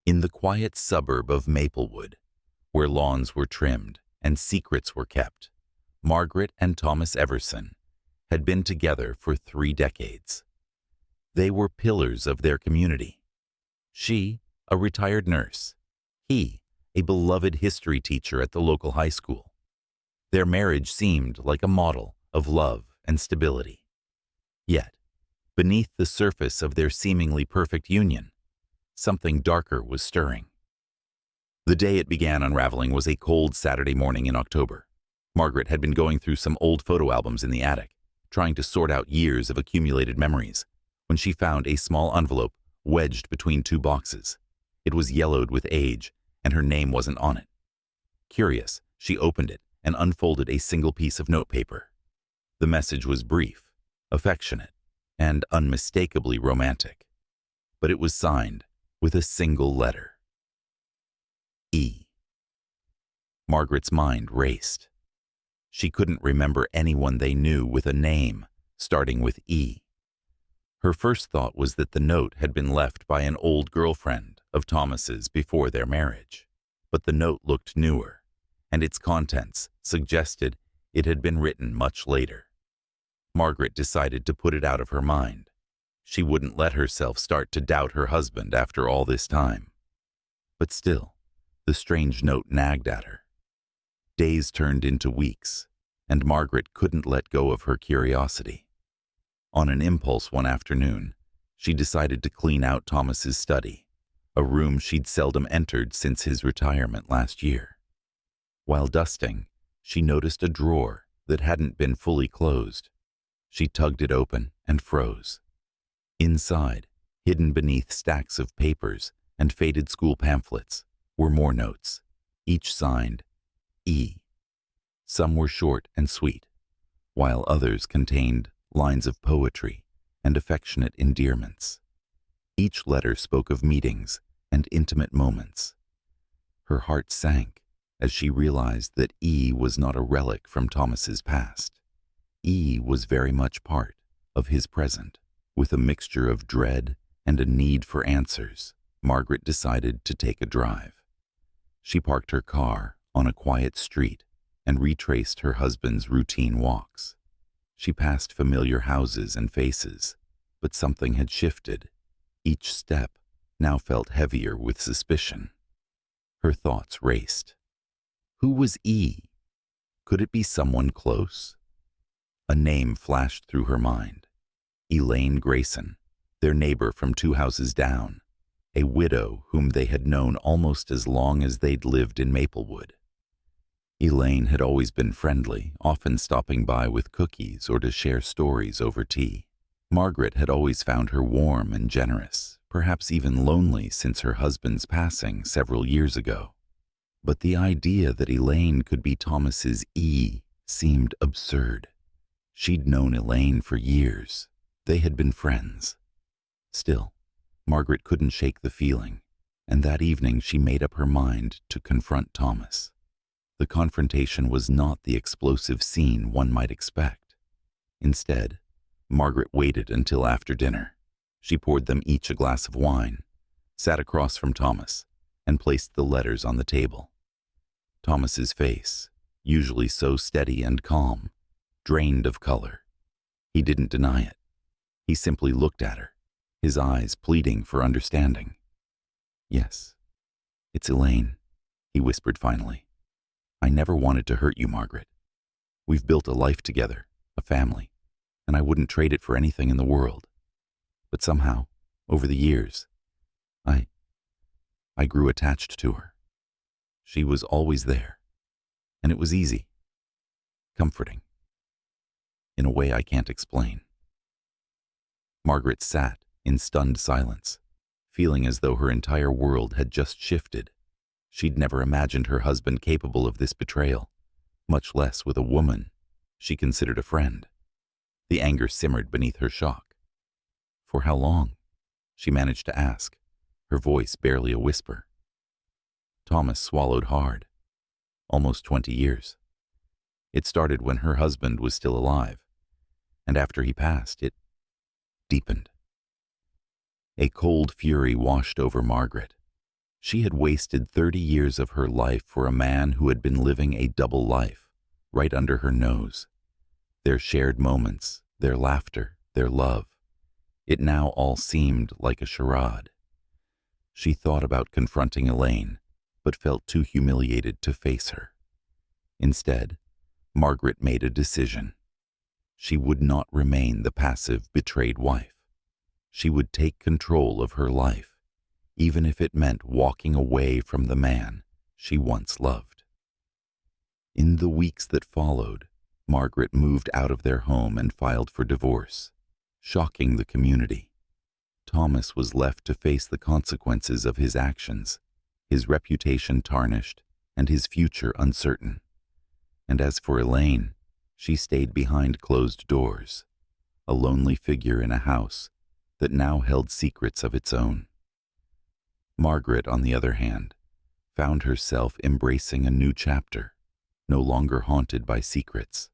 In the quiet suburb of Maplewood, where lawns were trimmed and secrets were kept, Margaret and Thomas Everson had been together for 3 decades. They were pillars of their community. She, a retired nurse; he, a beloved history teacher at the local high school. Their marriage seemed like a model of love and stability. Yet, beneath the surface of their seemingly perfect union, something darker was stirring. The day it began unraveling was a cold Saturday morning in October. Margaret had been going through some old photo albums in the attic, trying to sort out years of accumulated memories, when she found a small envelope wedged between 2 boxes. It was yellowed with age, and her name wasn't on it. Curious, she opened it and unfolded a single piece of notepaper. The message was brief, affectionate, and unmistakably romantic, but it was signed with a single letter: E. Margaret's mind raced. She couldn't remember anyone they knew with a name starting with E. Her first thought was that the note had been left by an old girlfriend of Thomas's before their marriage, but the note looked newer, and its contents suggested it had been written much later. Margaret decided to put it out of her mind. She wouldn't let herself start to doubt her husband after all this time. But still, the strange note nagged at her. Days turned into weeks, and Margaret couldn't let go of her curiosity. On an impulse one afternoon, she decided to clean out Thomas's study, a room she'd seldom entered since his retirement last year. While dusting, she noticed a drawer that hadn't been fully closed. She tugged it open and froze. Inside, hidden beneath stacks of papers and faded school pamphlets, were more notes, each signed E. Some were short and sweet, while others contained lines of poetry and affectionate endearments. Each letter spoke of meetings and intimate moments. Her heart sank as she realized that E was not a relic from Thomas's past. E was very much part of his present. With a mixture of dread and a need for answers, Margaret decided to take a drive. She parked her car on a quiet street and retraced her husband's routine walks. She passed familiar houses and faces, but something had shifted. Each step now felt heavier with suspicion. Her thoughts raced. Who was E? Could it be someone close? A name flashed through her mind: Elaine Grayson, their neighbor from 2 houses down, a widow whom they had known almost as long as they'd lived in Maplewood. Elaine had always been friendly, often stopping by with cookies or to share stories over tea. Margaret had always found her warm and generous, perhaps even lonely since her husband's passing several years ago. But the idea that Elaine could be Thomas's E seemed absurd. She'd known Elaine for years. They had been friends. Still, Margaret couldn't shake the feeling, and that evening she made up her mind to confront Thomas. The confrontation was not the explosive scene one might expect. Instead, Margaret waited until after dinner. She poured them each a glass of wine, sat across from Thomas, and placed the letters on the table. Thomas's face, usually so steady and calm, drained of color. He didn't deny it. He simply looked at her, his eyes pleading for understanding. "Yes, it's Elaine," he whispered finally. "I never wanted to hurt you, Margaret. We've built a life together, a family, and I wouldn't trade it for anything in the world. But somehow, over the years, I grew attached to her. She was always there, and it was easy, comforting, in a way I can't explain." Margaret sat in stunned silence, feeling as though her entire world had just shifted. She'd never imagined her husband capable of this betrayal, much less with a woman she considered a friend. The anger simmered beneath her shock. "For how long?" she managed to ask, her voice barely a whisper. Thomas swallowed hard. "Almost 20 years. It started when her husband was still alive, and after he passed, it deepened." A cold fury washed over Margaret. She had wasted 30 years of her life for a man who had been living a double life, right under her nose. Their shared moments, their laughter, their love. It now all seemed like a charade. She thought about confronting Elaine, but felt too humiliated to face her. Instead, Margaret made a decision. She would not remain the passive, betrayed wife. She would take control of her life, even if it meant walking away from the man she once loved. In the weeks that followed, Margaret moved out of their home and filed for divorce, shocking the community. Thomas was left to face the consequences of his actions, his reputation tarnished, and his future uncertain. And as for Elaine, she stayed behind closed doors, a lonely figure in a house that now held secrets of its own. Margaret, on the other hand, found herself embracing a new chapter, no longer haunted by secrets.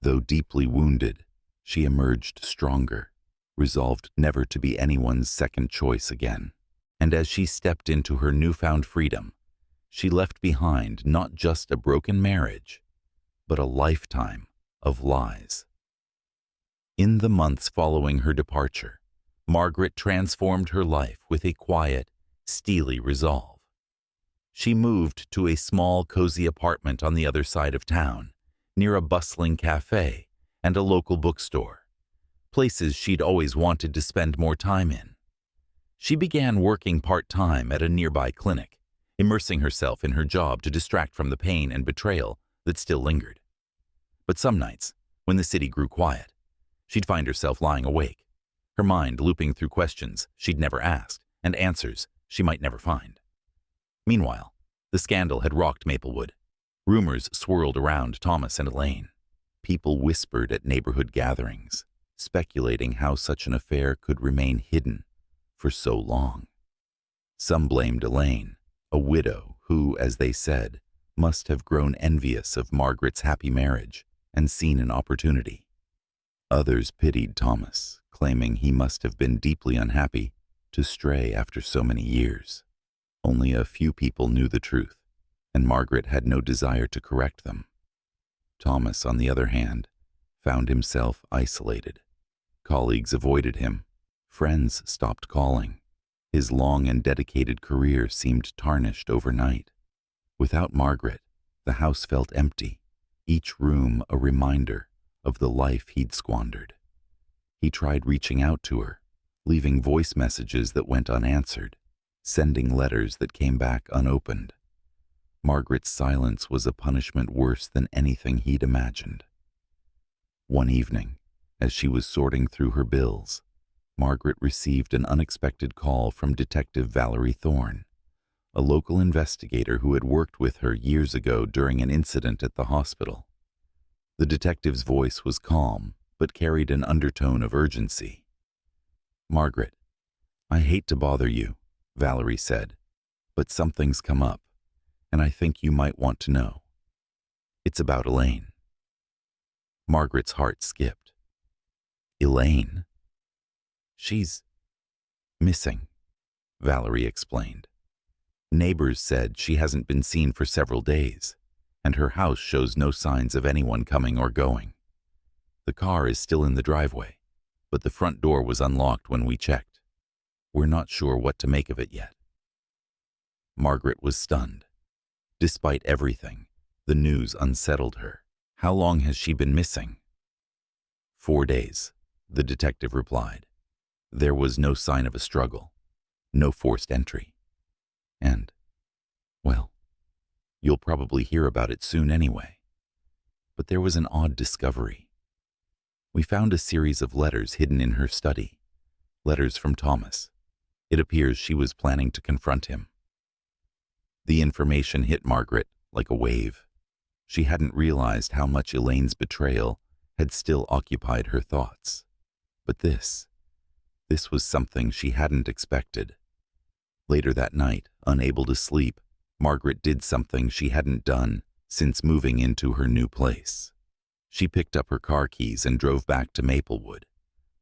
Though deeply wounded, she emerged stronger, resolved never to be anyone's second choice again. And as she stepped into her newfound freedom, she left behind not just a broken marriage, but a lifetime of lies. In the months following her departure, Margaret transformed her life with a quiet, steely resolve. She moved to a small, cozy apartment on the other side of town, near a bustling cafe and a local bookstore, places she'd always wanted to spend more time in. She began working part-time at a nearby clinic, immersing herself in her job to distract from the pain and betrayal that still lingered. But some nights, when the city grew quiet, she'd find herself lying awake, her mind looping through questions she'd never asked and answers she might never find. Meanwhile, the scandal had rocked Maplewood. Rumors swirled around Thomas and Elaine. People whispered at neighborhood gatherings, speculating how such an affair could remain hidden for so long. Some blamed Elaine, a widow who, as they said, must have grown envious of Margaret's happy marriage and seen an opportunity. Others pitied Thomas, claiming he must have been deeply unhappy to stray after so many years. Only a few people knew the truth, and Margaret had no desire to correct them. Thomas, on the other hand, found himself isolated. Colleagues avoided him. Friends stopped calling. His long and dedicated career seemed tarnished overnight. Without Margaret, the house felt empty, each room a reminder of the life he'd squandered. He tried reaching out to her, leaving voice messages that went unanswered, sending letters that came back unopened. Margaret's silence was a punishment worse than anything he'd imagined. One evening, as she was sorting through her bills, Margaret received an unexpected call from Detective Valerie Thorne, a local investigator who had worked with her years ago during an incident at the hospital. The detective's voice was calm, but carried an undertone of urgency. "Margaret, I hate to bother you," Valerie said, "but something's come up, and I think you might want to know. It's about Elaine." Margaret's heart skipped. "Elaine? She's missing," Valerie explained. "Neighbors said she hasn't been seen for several days, and her house shows no signs of anyone coming or going. The car is still in the driveway, but the front door was unlocked when we checked. We're not sure what to make of it yet." Margaret was stunned. Despite everything, the news unsettled her. "How long has she been missing?" 4 days, the detective replied. There was no sign of a struggle, no forced entry. And, well, you'll probably hear about it soon anyway. But there was an odd discovery. We found a series of letters hidden in her study, letters from Thomas. It appears she was planning to confront him. The information hit Margaret like a wave. She hadn't realized how much Elaine's betrayal had still occupied her thoughts. But this was something she hadn't expected. Later that night, unable to sleep, Margaret did something she hadn't done since moving into her new place. She picked up her car keys and drove back to Maplewood,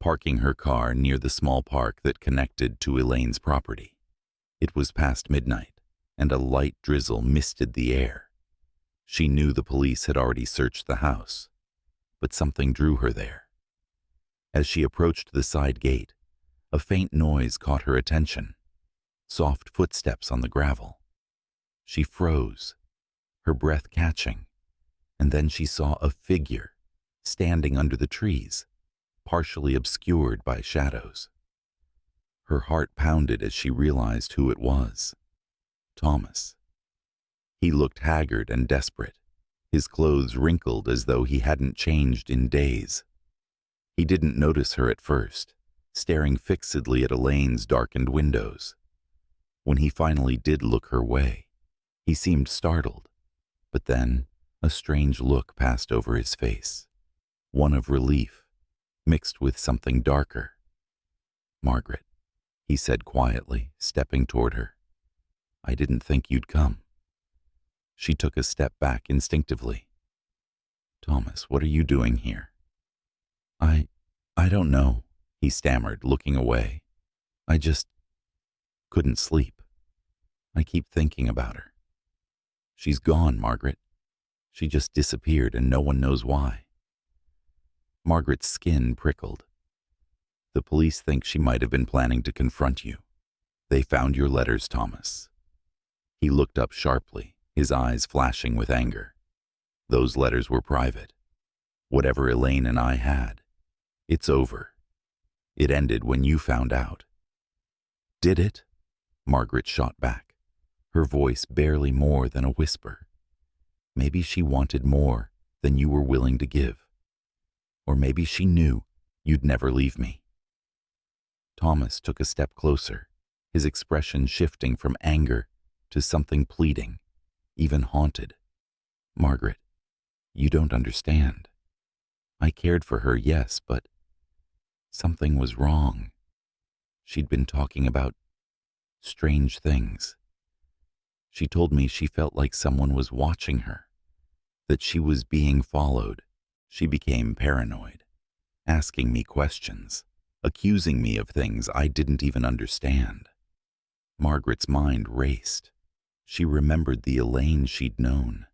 parking her car near the small park that connected to Elaine's property. It was past midnight, and a light drizzle misted the air. She knew the police had already searched the house, but something drew her there. As she approached the side gate, a faint noise caught her attention. Soft footsteps on the gravel. She froze, her breath catching, and then she saw a figure standing under the trees, partially obscured by shadows. Her heart pounded as she realized who it was. Thomas. He looked haggard and desperate, his clothes wrinkled as though he hadn't changed in days. He didn't notice her at first, staring fixedly at Elaine's darkened windows. When he finally did look her way, he seemed startled, but then a strange look passed over his face, one of relief, mixed with something darker. "Margaret," he said quietly, stepping toward her. "I didn't think you'd come." She took a step back instinctively. "Thomas, what are you doing here?" I don't know," he stammered, looking away. "I just couldn't sleep. I keep thinking about her. She's gone, Margaret. She just disappeared and no one knows why." Margaret's skin prickled. "The police think she might have been planning to confront you. They found your letters, Thomas." He looked up sharply, his eyes flashing with anger. "Those letters were private. Whatever Elaine and I had, it's over. It ended when you found out." "Did it?" Margaret shot back, her voice barely more than a whisper. "Maybe she wanted more than you were willing to give. Or maybe she knew you'd never leave me." Thomas took a step closer, his expression shifting from anger to something pleading, even haunted. "Margaret, you don't understand. I cared for her, yes, but something was wrong. She'd been talking about strange things. She told me she felt like someone was watching her, that she was being followed. She became paranoid, asking me questions, accusing me of things I didn't even understand." Margaret's mind raced. She remembered the Elaine she'd known.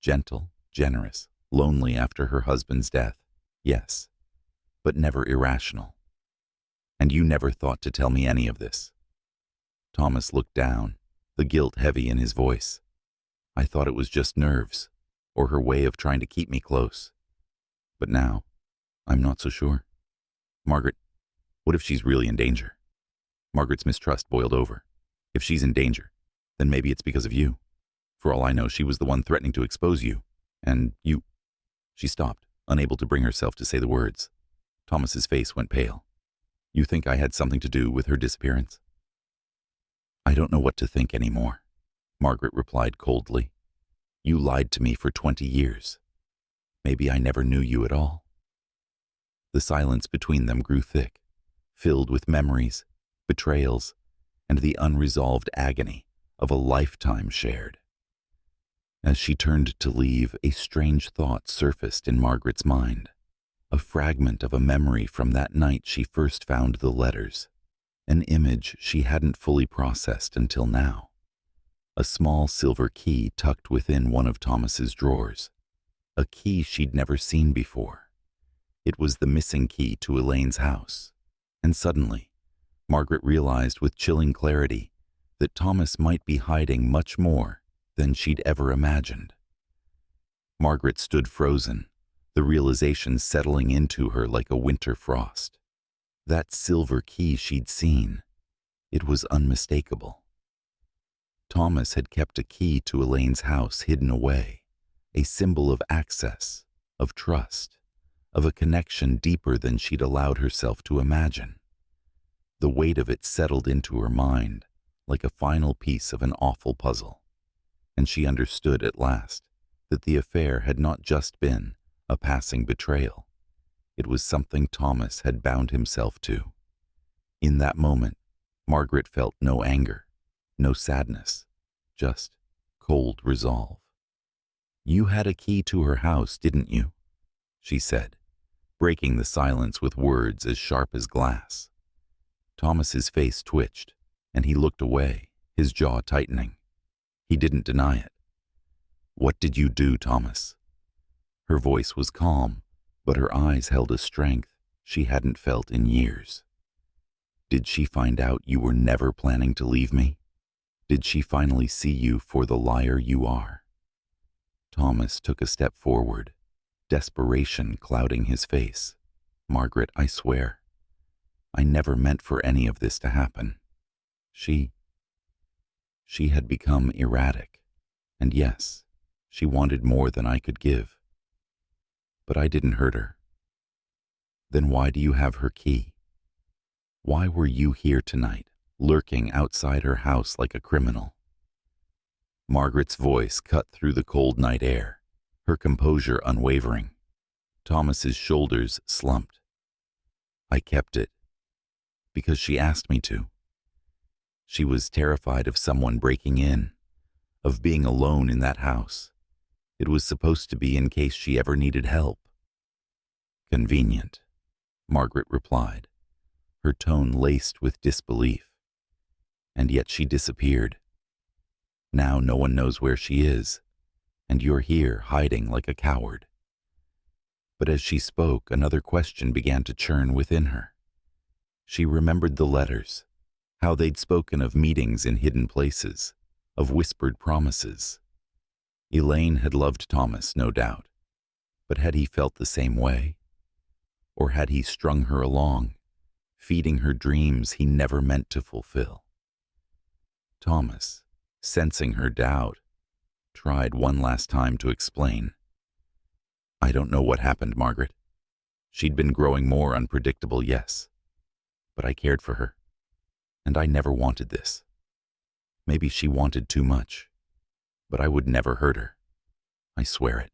Gentle, generous, lonely after her husband's death, yes, but never irrational. "And you never thought to tell me any of this." Thomas looked down, the guilt heavy in his voice. "I thought it was just nerves, or her way of trying to keep me close. But now, I'm not so sure. Margaret, what if she's really in danger?" Margaret's mistrust boiled over. "If she's in danger, then maybe it's because of you. For all I know, she was the one threatening to expose you. And you—" She stopped, unable to bring herself to say the words. Thomas's face went pale. "You think I had something to do with her disappearance?" "I don't know what to think anymore," Margaret replied coldly. "You lied to me for 20 years. Maybe I never knew you at all." The silence between them grew thick, filled with memories, betrayals, and the unresolved agony of a lifetime shared. As she turned to leave, a strange thought surfaced in Margaret's mind, a fragment of a memory from that night she first found the letters, an image she hadn't fully processed until now. A small silver key tucked within one of Thomas's drawers, a key she'd never seen before. It was the missing key to Elaine's house, and suddenly, Margaret realized with chilling clarity that Thomas might be hiding much more than she'd ever imagined. Margaret stood frozen, the realization settling into her like a winter frost. That silver key she'd seen, it was unmistakable. Thomas had kept a key to Elaine's house hidden away, a symbol of access, of trust, of a connection deeper than she'd allowed herself to imagine. The weight of it settled into her mind like a final piece of an awful puzzle, and she understood at last that the affair had not just been a passing betrayal. It was something Thomas had bound himself to. In that moment, Margaret felt no anger, no sadness, just cold resolve. "You had a key to her house, didn't you?" she said, breaking the silence with words as sharp as glass. Thomas's face twitched, and he looked away, his jaw tightening. He didn't deny it. "What did you do, Thomas?" Her voice was calm, but her eyes held a strength she hadn't felt in years. "Did she find out you were never planning to leave me? Did she finally see you for the liar you are?" Thomas took a step forward, desperation clouding his face. "Margaret, I swear, I never meant for any of this to happen. She had become erratic, and yes, she wanted more than I could give. But I didn't hurt her." "Then why do you have her key? Why were you here tonight, lurking outside her house like a criminal?" Margaret's voice cut through the cold night air, her composure unwavering. Thomas's shoulders slumped. "I kept it because she asked me to. She was terrified of someone breaking in, of being alone in that house. It was supposed to be in case she ever needed help." "Convenient," Margaret replied, her tone laced with disbelief. "And yet she disappeared. Now no one knows where she is, and you're here hiding like a coward." But as she spoke, another question began to churn within her. She remembered the letters, how they'd spoken of meetings in hidden places, of whispered promises. Elaine had loved Thomas, no doubt, but had he felt the same way? Or had he strung her along, feeding her dreams he never meant to fulfill? Thomas, sensing her doubt, tried one last time to explain. "I don't know what happened, Margaret. She'd been growing more unpredictable, yes, but I cared for her, and I never wanted this. Maybe she wanted too much, but I would never hurt her. I swear it."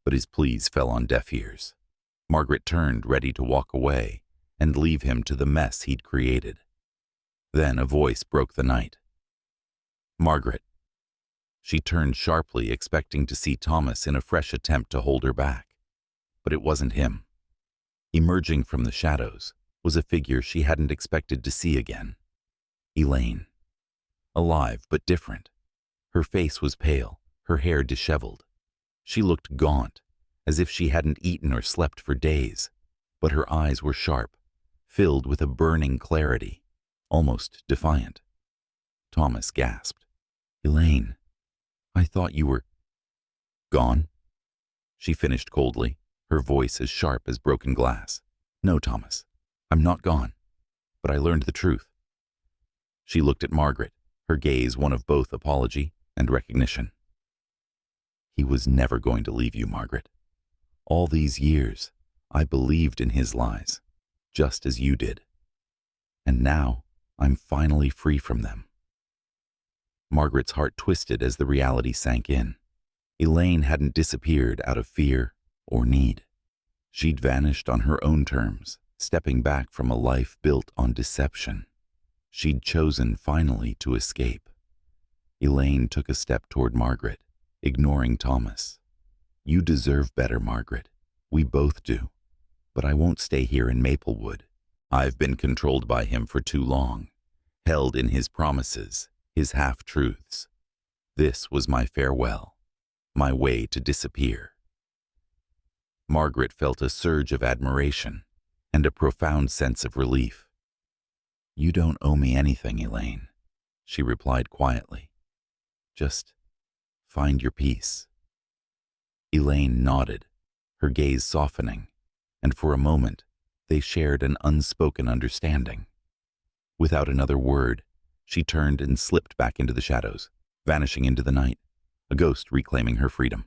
But his pleas fell on deaf ears. Margaret turned, ready to walk away and leave him to the mess he'd created. Then a voice broke the night. "Margaret." She turned sharply, expecting to see Thomas in a fresh attempt to hold her back. But it wasn't him. Emerging from the shadows was a figure she hadn't expected to see again. Elaine. Alive but different. Her face was pale, her hair disheveled. She looked gaunt, as if she hadn't eaten or slept for days, but her eyes were sharp, filled with a burning clarity, almost defiant. Thomas gasped. "Elaine, I thought you were gone?" She finished coldly, her voice as sharp as broken glass. "No, Thomas, I'm not gone, but I learned the truth." She looked at Margaret, her gaze one of both apology and recognition. "He was never going to leave you, Margaret. All these years, I believed in his lies, just as you did. And now, I'm finally free from them." Margaret's heart twisted as the reality sank in. Elaine hadn't disappeared out of fear or need. She'd vanished on her own terms, stepping back from a life built on deception. She'd chosen finally to escape. Elaine took a step toward Margaret, ignoring Thomas. "You deserve better, Margaret. We both do. But I won't stay here in Maplewood. I've been controlled by him for too long, held in his promises, his half-truths. This was my farewell, my way to disappear." Margaret felt a surge of admiration and a profound sense of relief. "You don't owe me anything, Elaine," she replied quietly. "Just find your peace." Elaine nodded, her gaze softening, and for a moment they shared an unspoken understanding. Without another word, she turned and slipped back into the shadows, vanishing into the night, a ghost reclaiming her freedom.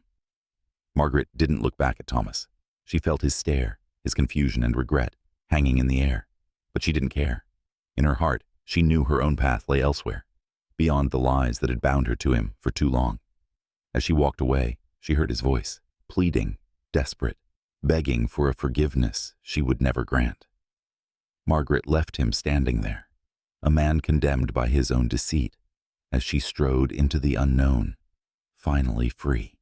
Margaret didn't look back at Thomas. She felt his stare, his confusion and regret, hanging in the air, but she didn't care. In her heart, she knew her own path lay elsewhere, beyond the lies that had bound her to him for too long. As she walked away, she heard his voice, pleading, desperate, begging for a forgiveness she would never grant. Margaret left him standing there, a man condemned by his own deceit, as she strode into the unknown, finally free.